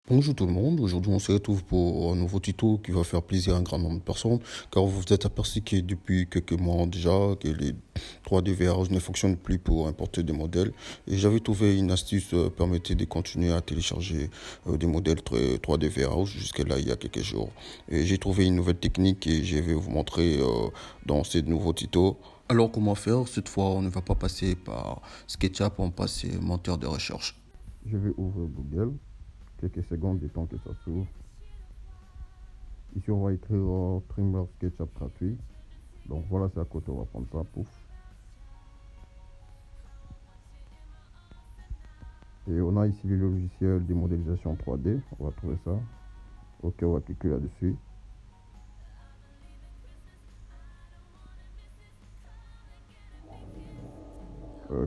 Bonjour tout le monde, aujourd'hui on se retrouve pour un nouveau tuto qui va faire plaisir à un grand nombre de personnes car vous vous êtes aperçu que depuis quelques mois déjà que les 3D VRH ne fonctionnent plus pour importer des modèles et j'avais trouvé une astuce permettant de continuer à télécharger des modèles 3D VRH jusqu'à là il y a quelques jours et j'ai trouvé une nouvelle technique et je vais vous montrer dans ce nouveau tuto. Alors comment faire? Cette fois on ne va pas passer par SketchUp, on passe moteur de recherche. Je vais ouvrir Google. Quelques secondes du temps que ça s'ouvre. Ici, on va écrire Trimmer SketchUp gratuit. Donc voilà, c'est à côté, on va prendre ça, pouf. Et on a ici le logiciel de modélisation 3D. On va trouver ça. Ok, on va cliquer là-dessus.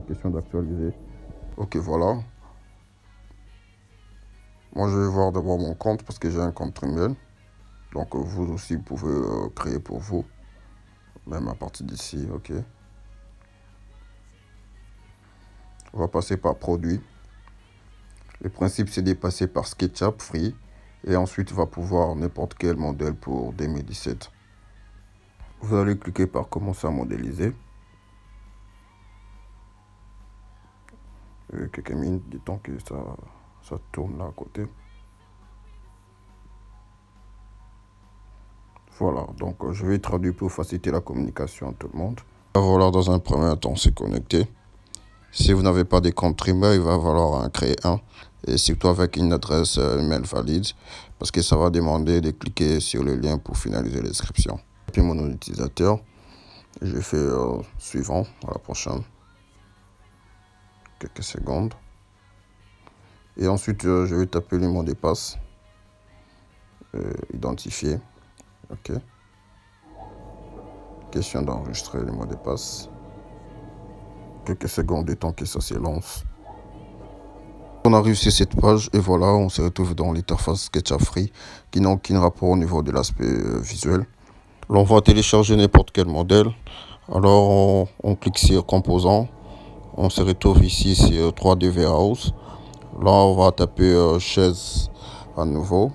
Question d'actualiser. Ok, voilà. Moi, je vais voir d'abord mon compte parce que j'ai un compte Trimmer. Donc vous aussi, vous pouvez créer pour vous. Même à partir d'ici, ok. On va passer par produit. Le principe, c'est de passer par SketchUp Free. Et ensuite, on va pouvoir n'importe quel modèle pour 2017. Vous allez cliquer par commencer à modéliser. Quelques minutes, du temps que ça tourne là à côté. Voilà, donc je vais traduire pour faciliter la communication à tout le monde. Il va falloir dans un premier temps se connecter. Si vous n'avez pas de compte Trimmer, il va falloir en créer un. Et surtout avec une adresse email valide, parce que ça va demander de cliquer sur le lien pour finaliser l'inscription. Puis mon nom d'utilisateur, je fais suivant, à la prochaine. Quelques secondes. Et ensuite, je vais taper le mot de passe. Identifier. OK. Question d'enregistrer le mot de passe. Quelques secondes de temps que ça se lance. On arrive sur cette page et voilà, on se retrouve dans l'interface SketchUp Free qui n'a aucun rapport au niveau de l'aspect visuel. Là, on va télécharger n'importe quel modèle. Alors, on clique sur Composants. On se retrouve ici sur 3D Warehouse. Là, on va taper chaise à nouveau.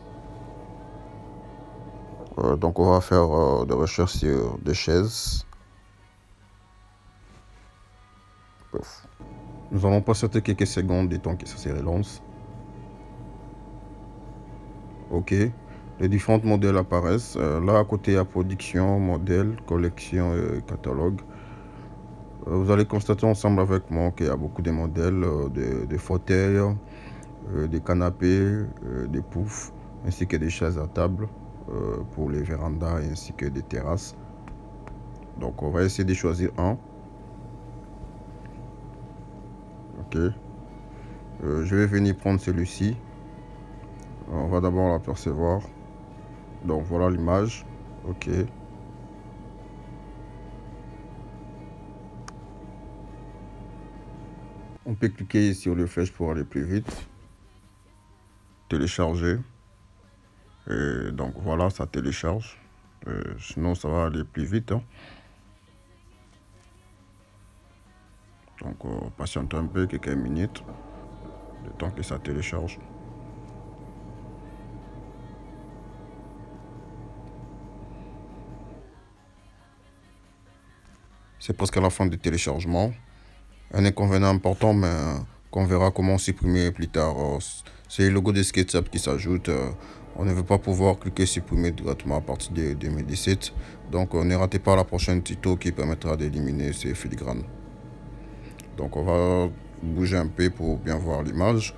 Donc, on va faire des recherches sur des chaises. Pouf. Nous allons patienter quelques secondes du temps que ça se relance. OK. Les différents modèles apparaissent. Là, à côté, il y a production, modèle, collection et catalogue. Vous allez constater ensemble avec moi qu'il y a beaucoup de modèles, des fauteuils, des canapés, des poufs, ainsi que des chaises à table pour les vérandas ainsi que des terrasses. Donc, on va essayer de choisir un. OK. Je vais venir prendre celui-ci. On va d'abord l'apercevoir. Donc, voilà l'image. OK. On peut cliquer sur le flèche pour aller plus vite. Télécharger. Et donc voilà, ça télécharge. Sinon, ça va aller plus vite. Hein. Donc, patiente un peu, quelques minutes. Le temps que ça télécharge. C'est presque à la fin du téléchargement. Un inconvénient important, mais qu'on verra comment supprimer plus tard. C'est le logo de SketchUp qui s'ajoute. On ne veut pas pouvoir cliquer supprimer directement à partir de 2017. Donc ne ratez pas la prochaine tuto qui permettra d'éliminer ces filigranes. Donc on va bouger un peu pour bien voir l'image.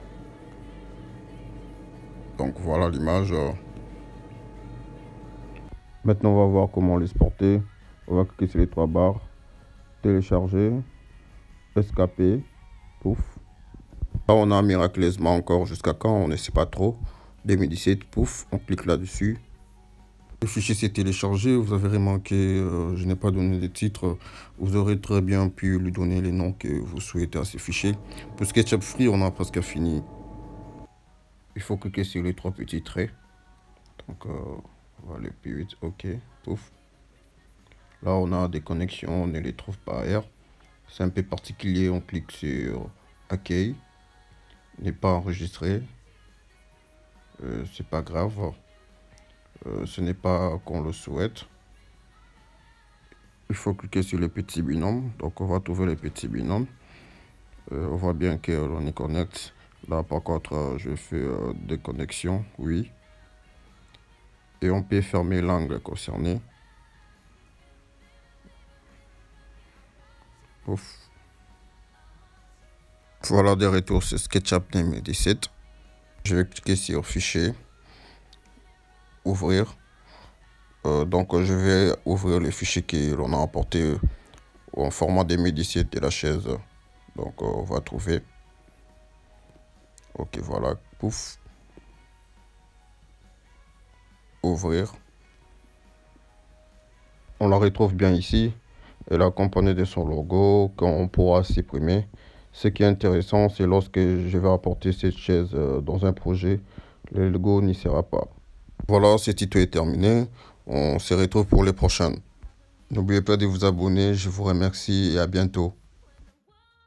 Donc voilà l'image. Maintenant on va voir comment l'exporter. On va cliquer sur les trois barres. Télécharger. Escaper. Pouf. Là, on a miraculeusement encore jusqu'à quand, on ne sait pas trop. 2017, pouf, on clique là-dessus. Le fichier s'est téléchargé, vous avez remarqué, je n'ai pas donné de titre. Vous aurez très bien pu lui donner les noms que vous souhaitez à ce fichier. Pour SketchUp Free, on a presque fini. Il faut cliquer sur les trois petits traits. Donc, on va aller plus vite, ok, pouf. Là, on a des connexions, on ne les trouve pas ailleurs. C'est un peu particulier, on clique sur accueil. N'est pas enregistré. C'est pas grave. Ce n'est pas qu'on le souhaite. Il faut cliquer sur les petits binômes. Donc, on va trouver les petits binômes. On voit bien qu'on y connecte. Là, par contre, je fais déconnexion, oui. Et on peut fermer l'angle concerné. Ouf. Voilà des retours sur SketchUp 2017. Je vais cliquer sur Fichier, Ouvrir. Donc, je vais ouvrir le fichier que l'on a emporté en format 2017 de la chaise. Donc, on va trouver. Ok, voilà. Pouf. Ouvrir. On la retrouve bien ici. Elle est accompagnée de son logo qu'on pourra supprimer. Ce qui est intéressant, c'est lorsque je vais apporter cette chaise dans un projet, le logo n'y sera pas. Voilà, ce tuto est terminé. On se retrouve pour les prochaines. N'oubliez pas de vous abonner. Je vous remercie et à bientôt.